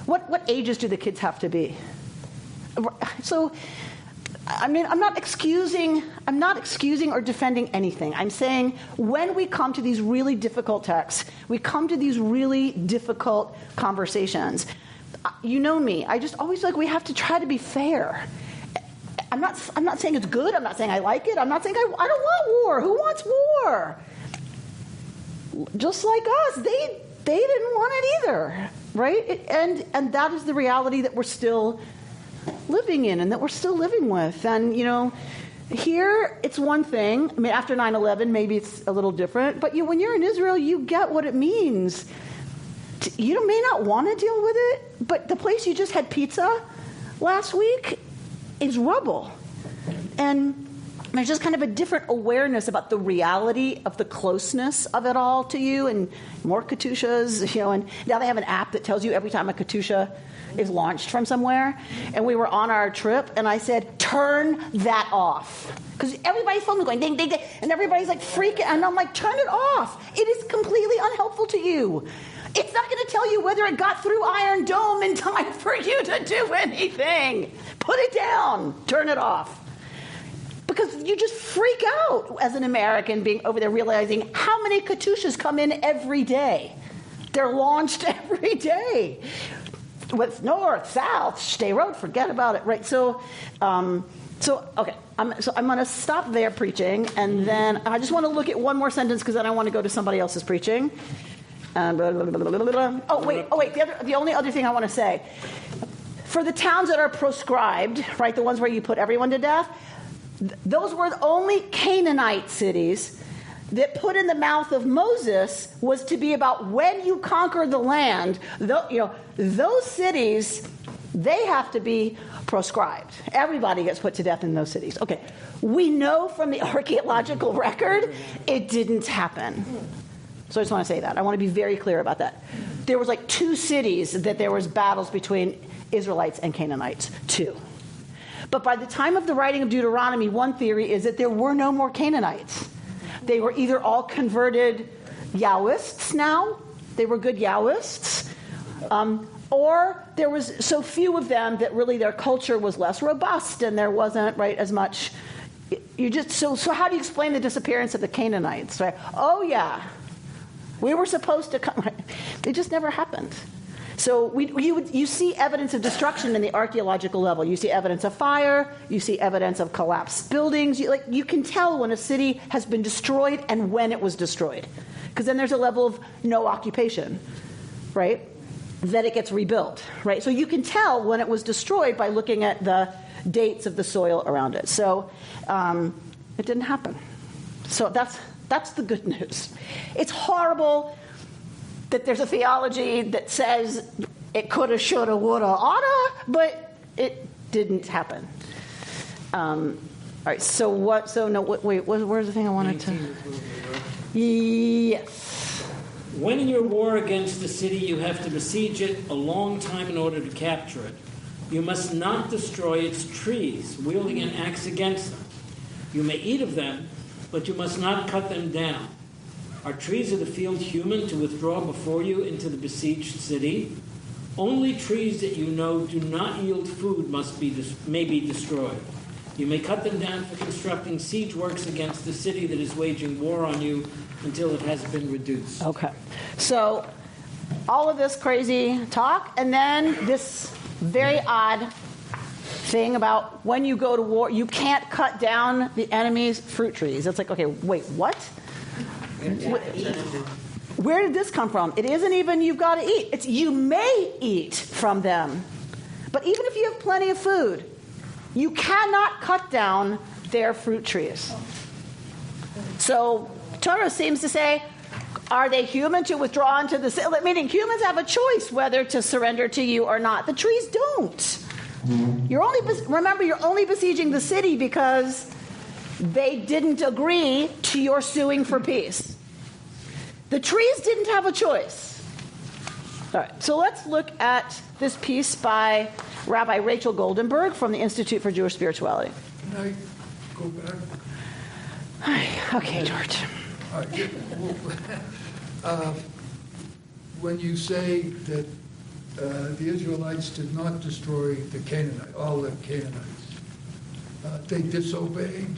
What ages do the kids have to be? So, I mean, I'm not excusing or defending anything. I'm saying when we come to these really difficult texts, we come to these really difficult conversations. You know me. I just always we have to try to be fair. I'm not saying it's good. I'm not saying I like it. I'm not saying I don't want war. Who wants war? Just like us, they didn't want it either, right? And that is the reality that we're still living in and that we're still living with. And, here it's one thing. I mean, after 9/11, maybe it's a little different. But when you're in Israel, you get what it means. You may not want to deal with it, but the place you just had pizza last week is rubble. And there's just kind of a different awareness about the reality of the closeness of it all to you, and more Katyushas, and now they have an app that tells you every time a Katyusha is launched from somewhere. And we were on our trip, and I said, turn that off. Because everybody's phone was going ding, ding, ding, and everybody's freaking, and I'm like, turn it off. It is completely unhelpful to you. It's not going to tell you whether it got through Iron Dome in time for you to do anything. Put it down. Turn it off. Because you just freak out as an American being over there realizing how many Katyushas come in every day. They're launched every day. With north, south, stay road, forget about it, right? So okay, I'm going to stop there preaching, and then I just want to look at one more sentence because then I want to go to somebody else's preaching. Oh wait. The only other thing I want to say, for the towns that are proscribed, right, the ones where you put everyone to death, those were the only Canaanite cities that put in the mouth of Moses was to be about when you conquer the land. Those cities, they have to be proscribed. Everybody gets put to death in those cities. Okay, we know from the archaeological record it didn't happen. So I just want to say that. I want to be very clear about that. There was 2 cities that there was battles between Israelites and Canaanites. 2. But by the time of the writing of Deuteronomy, one theory is that there were no more Canaanites. They were either all converted Yahwists now. They were good Yahwists. Or there was so few of them that really their culture was less robust and there wasn't as much you just so how do you explain the disappearance of the Canaanites? Right? Oh yeah, we were supposed to come. Right? It just never happened. So you see evidence of destruction in the archaeological level. You see evidence of fire. You see evidence of collapsed buildings. You can tell when a city has been destroyed and when it was destroyed, because then there's a level of no occupation, right? Then it gets rebuilt, right? So you can tell when it was destroyed by looking at the dates of the soil around it. So it didn't happen. So that's the good news. It's horrible that there's a theology that says it coulda, shoulda, woulda, oughta, but it didn't happen. All right. So what? So no. Wait. Where's the thing I wanted to? Yes. When in your war against the city, you have to besiege it a long time in order to capture it. You must not destroy its trees, wielding an axe against them. You may eat of them, but you must not cut them down. Are trees of the field human to withdraw before you into the besieged city? Only trees that you know do not yield food may be destroyed. You may cut them down for constructing siege works against the city that is waging war on you until it has been reduced. Okay. So all of this crazy talk, and then this very odd thing about when you go to war, you can't cut down the enemy's fruit trees. It's like, okay, wait, what? Where did this come from? It isn't even you've got to eat. It's you may eat from them. But even if you have plenty of food, you cannot cut down their fruit trees. So Torah seems to say, are they human to withdraw into the city? Meaning humans have a choice whether to surrender to you or not. The trees don't. You're only besieging the city because they didn't agree to your suing for peace. The trees didn't have a choice. All right, so let's look at this piece by Rabbi Rachel Goldenberg from the Institute for Jewish Spirituality. Can I go back? Okay, George. When you say that the Israelites did not destroy the Canaanites, all the Canaanites, they disobeyed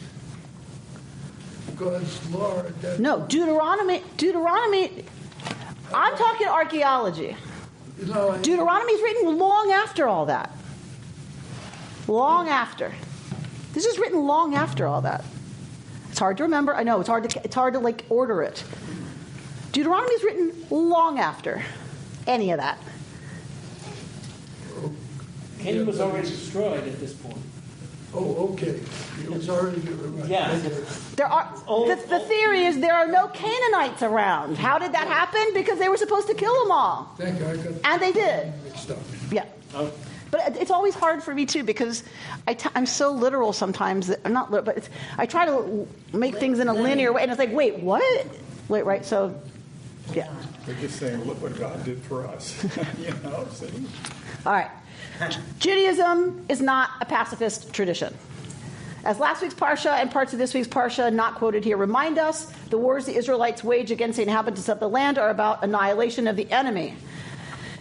God's law. No, Deuteronomy. I'm talking archaeology. Deuteronomy is written long after all that. Long after. This is written long after all that. It's hard to remember. I know it's hard to like order it. Deuteronomy is written long after any of that. Canaan was already destroyed at this point. Oh, okay. It was already. Yeah. The theory is there are no Canaanites around. How did that happen? Because they were supposed to kill them all. Thank you. And they did. Mixed up. Yeah. Oh. But it's always hard for me too because I'm so literal sometimes that I'm not literal, but I try to make things in a linear way, and it's like, wait, what? Wait, right? So, yeah. They're just saying, look what God did for us. See? All right. Judaism is not a pacifist tradition. As last week's Parsha and parts of this week's Parsha, not quoted here, remind us, the wars the Israelites wage against the inhabitants of the land are about annihilation of the enemy,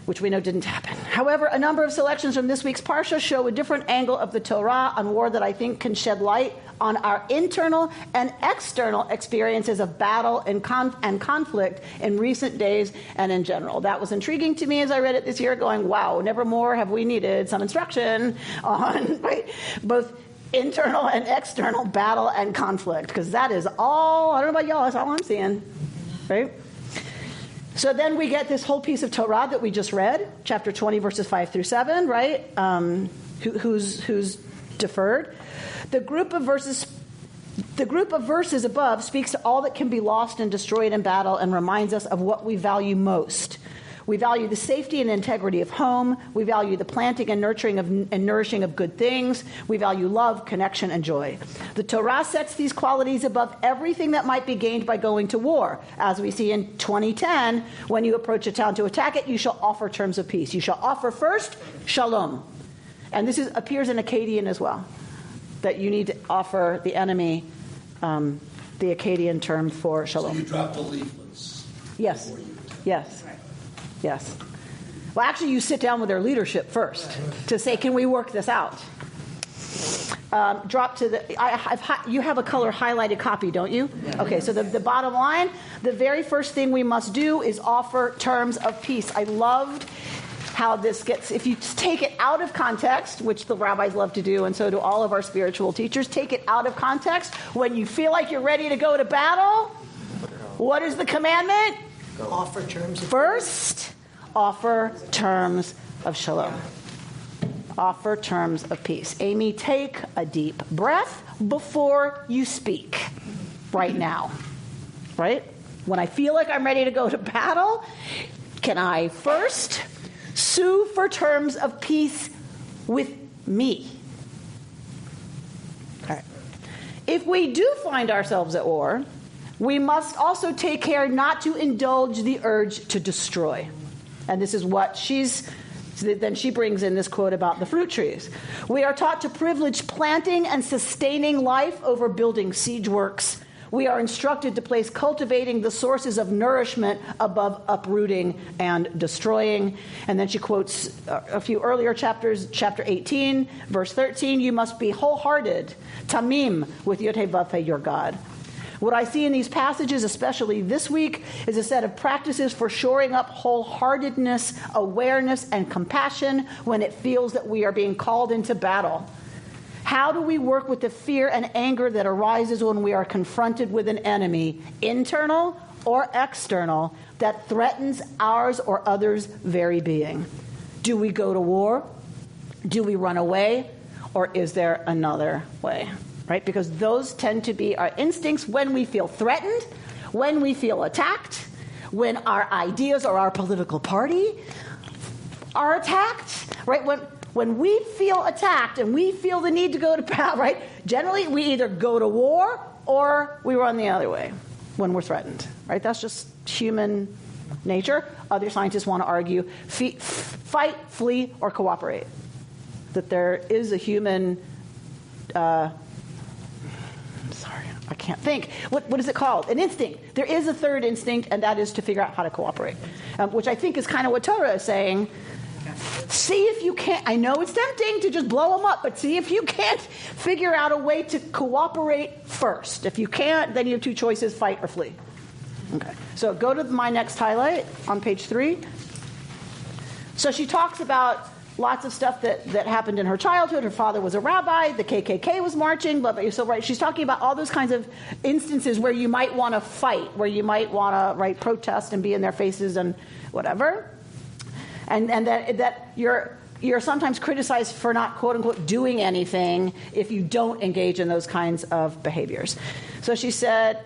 which we know didn't happen. However, a number of selections from this week's Parsha show a different angle of the Torah on war that I think can shed light on our internal and external experiences of battle and conflict in recent days and in general. That was intriguing to me as I read it this year, going, wow, never more have we needed some instruction on both internal and external battle and conflict, because that is all, I don't know about y'all, that's all I'm seeing, right? So then we get this whole piece of Torah that we just read, chapter 20, verses 5 through 7, right? Who's deferred. The group of verses above speaks to all that can be lost and destroyed in battle and reminds us of what we value most. We value the safety and integrity of home. We value the planting and nurturing and nourishing of good things. We value love, connection, and joy. The Torah sets these qualities above everything that might be gained by going to war. As we see in 20:10, when you approach a town to attack it, you shall offer terms of peace. You shall offer first shalom. And this appears in Akkadian as well, that you need to offer the enemy the Akkadian term for shalom. So you drop the leaflets. Yes. Yes. Yes. Well, actually, you sit down with their leadership first to say, can we work this out? drop to the, you have a color highlighted copy, don't you? Yeah. Okay, so the bottom line, the very first thing we must do is offer terms of peace. I loved how this gets, if you take it out of context, which the rabbis love to do, and so do all of our spiritual teachers, take it out of context. When you feel like you're ready to go to battle, what is the commandment? Offer terms of First, offer terms of shalom. Offer terms of peace. Amy, take a deep breath before you speak right now. Right? When I feel like I'm ready to go to battle, can I first sue for terms of peace with me? Okay. If we do find ourselves at war, we must also take care not to indulge the urge to destroy. And this is what then she brings in this quote about the fruit trees. We are taught to privilege planting and sustaining life over building siege works. We are instructed to place cultivating the sources of nourishment above uprooting and destroying. And then she quotes a few earlier chapters, chapter 18, verse 13, you must be wholehearted, tamim, with Yod-Heh-Vav-Heh, your God. What I see in these passages, especially this week, is a set of practices for shoring up wholeheartedness, awareness, and compassion when it feels that we are being called into battle. How do we work with the fear and anger that arises when we are confronted with an enemy, internal or external, that threatens ours or others' very being? Do we go to war? Do we run away? Or is there another way? Right? Because those tend to be our instincts when we feel threatened, when we feel attacked, when our ideas or our political party are attacked, right? When we feel attacked and we feel the need to go to battle, right? Generally, we either go to war or we run the other way when we're threatened, right? That's just human nature. Other scientists want to argue fight, flee, or cooperate. That there is a human... I can't think. What is it called? An instinct. There is a third instinct, and that is to figure out how to cooperate, which I think is kind of what Torah is saying. See if you can't. I know it's tempting to just blow them up, but see if you can't figure out a way to cooperate first. If you can't, then you have two choices, fight or flee. Okay. So go to my next highlight on page 3. So she talks about lots of stuff that happened in her childhood. Her father was a rabbi. The KKK was marching. But so right, she's talking about all those kinds of instances where you might want to fight, where you might want to protest and be in their faces and whatever, and that you're sometimes criticized for not quote unquote doing anything if you don't engage in those kinds of behaviors. So she said.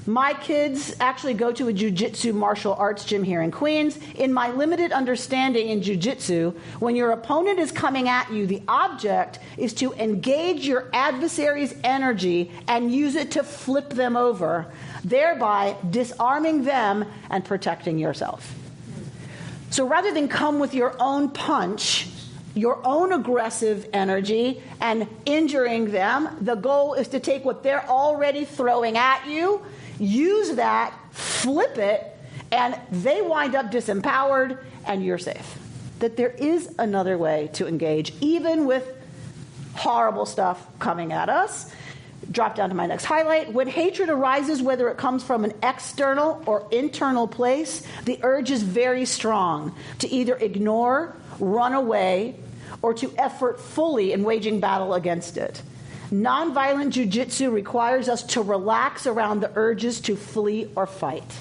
My kids actually go to a jiu-jitsu martial arts gym here in Queens. In my limited understanding in jiu-jitsu, when your opponent is coming at you, the object is to engage your adversary's energy and use it to flip them over, thereby disarming them and protecting yourself. So rather than come with your own punch, your own aggressive energy, and injuring them, the goal is to take what they're already throwing at you, use that, flip it, and they wind up disempowered, and you're safe. That there is another way to engage, even with horrible stuff coming at us. Drop down to my next highlight. When hatred arises, whether it comes from an external or internal place, the urge is very strong to either ignore, run away, or to effort fully in waging battle against it. Nonviolent jiu-jitsu requires us to relax around the urges to flee or fight.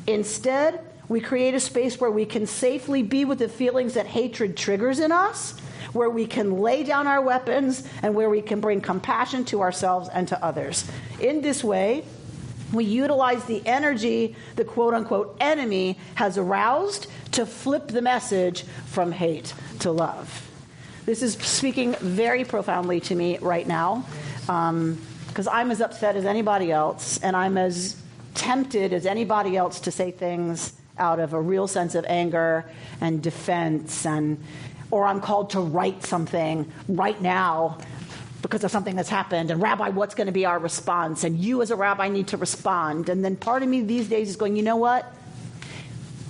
Instead, we create a space where we can safely be with the feelings that hatred triggers in us, where we can lay down our weapons, and where we can bring compassion to ourselves and to others. In this way, we utilize the energy the quote-unquote enemy has aroused to flip the message from hate to love. This is speaking very profoundly to me right now, because I'm as upset as anybody else, and I'm as tempted as anybody else to say things out of a real sense of anger and defense, or I'm called to write something right now because of something that's happened, and Rabbi, what's going to be our response? And you as a rabbi need to respond. And then part of me these days is going, you know what?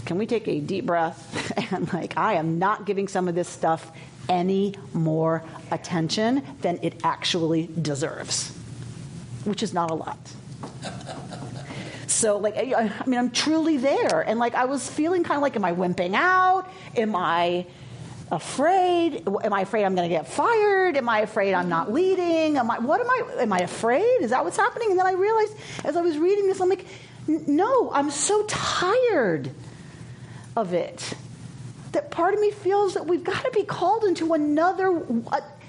Can we take a deep breath And like, I am not giving some of this stuff any more attention than it actually deserves, which is not a lot. So, like, I mean, I'm truly there. And, like, I was feeling kind of like, am I wimping out? Am I afraid? Am I afraid I'm going to get fired? Am I afraid I'm not leading? Am I afraid? Is that what's happening? And then I realized, as I was reading this, I'm like, no, I'm so tired of it that part of me feels that we've got to be called into another,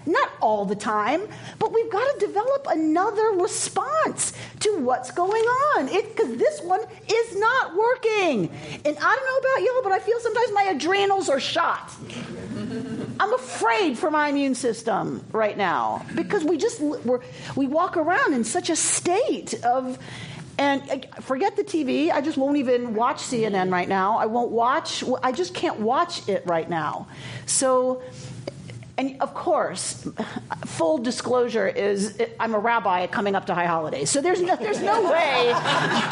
not all the time, but we've got to develop another response to what's going on. Because this one is not working. And I don't know about y'all, but I feel sometimes my adrenals are shot. I'm afraid for my immune system right now because we walk around in such a state of. And forget the TV. I just won't even watch CNN right now. I just can't watch it right now. So, and of course, full disclosure is I'm a rabbi coming up to high holidays. So there's no way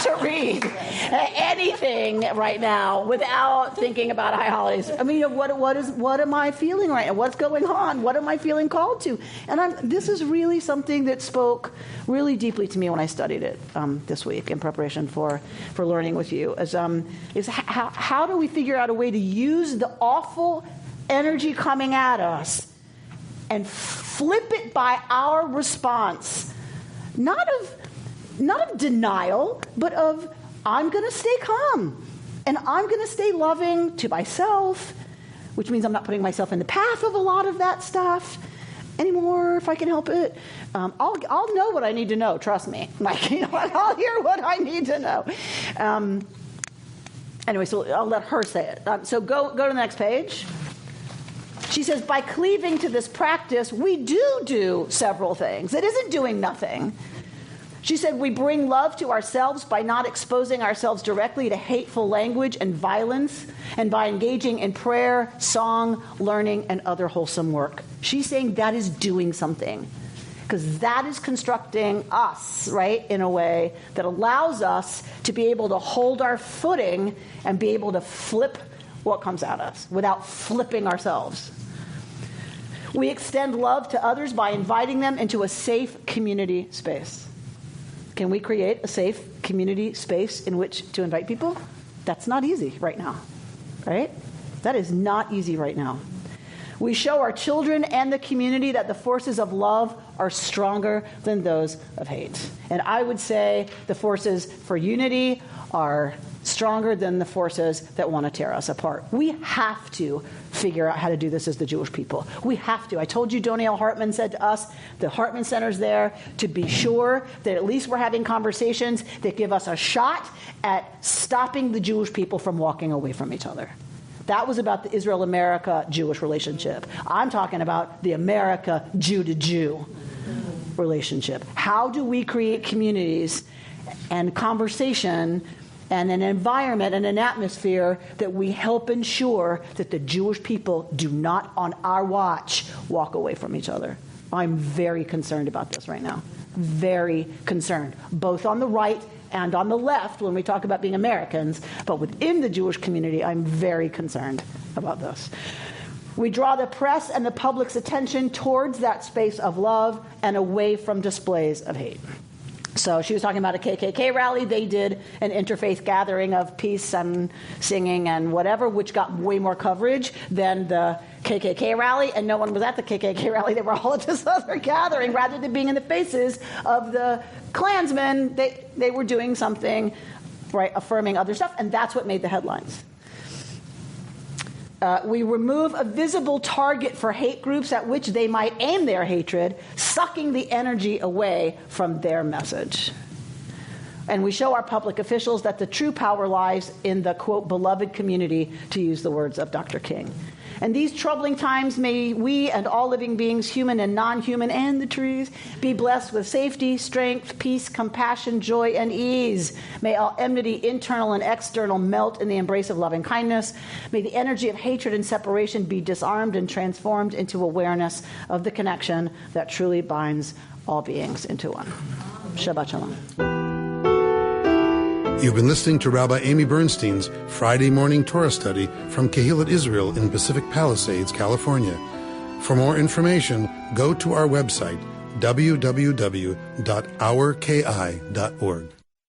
to read anything right now without thinking about high holidays. I mean, what am I feeling right now? What's going on? What am I feeling called to? And this is really something that spoke really deeply to me when I studied it this week in preparation for learning with you. Is how do we figure out a way to use the awful energy coming at us and flip it by our response, not of denial, but of I'm going to stay calm and I'm going to stay loving to myself, which means I'm not putting myself in the path of a lot of that stuff anymore if I can help it. I'll know what I need to know. Trust me. Like, you know, I'll hear what I need to know. Anyway, so I'll let her say it. So go to the next page. She says, by cleaving to this practice, we do several things. It isn't doing nothing. She said, we bring love to ourselves by not exposing ourselves directly to hateful language and violence, and by engaging in prayer, song, learning, and other wholesome work. She's saying that is doing something, because that is constructing us, right, in a way that allows us to be able to hold our footing and be able to flip what comes at us without flipping ourselves. We extend love to others by inviting them into a safe community space. Can we create a safe community space in which to invite people? That's not easy right now, right? That is not easy right now. We show our children and the community that the forces of love are stronger than those of hate. And I would say the forces for unity are stronger than the forces that want to tear us apart. We have to figure out how to do this as the Jewish people. We have to. I told you Doniel Hartman said to us, the Hartman Center's there to be sure that at least we're having conversations that give us a shot at stopping the Jewish people from walking away from each other. That was about the Israel-America Jewish relationship. I'm talking about the America Jew-to-Jew relationship. How do we create communities and conversation and an environment and an atmosphere that we help ensure that the Jewish people do not, on our watch, walk away from each other? I'm very concerned about this right now. Very concerned, both on the right and on the left when we talk about being Americans, but within the Jewish community, I'm very concerned about this. We draw the press and the public's attention towards that space of love and away from displays of hate. So she was talking about a KKK rally. They did an interfaith gathering of peace and singing and whatever, which got way more coverage than the KKK rally. And no one was at the KKK rally. They were all at this other gathering. Rather than being in the faces of the Klansmen, they were doing something, right, affirming other stuff. And that's what made the headlines. We remove a visible target for hate groups at which they might aim their hatred, sucking the energy away from their message. And we show our public officials that the true power lies in the, quote, beloved community, to use the words of Dr. King. And these troubling times, may we and all living beings, human and non-human, and the trees, be blessed with safety, strength, peace, compassion, joy, and ease. May all enmity, internal and external, melt in the embrace of loving kindness. May the energy of hatred and separation be disarmed and transformed into awareness of the connection that truly binds all beings into one. Shabbat Shalom. You've been listening to Rabbi Amy Bernstein's Friday Morning Torah Study from Kehillat Israel in Pacific Palisades, California. For more information, go to our website, www.ourki.org.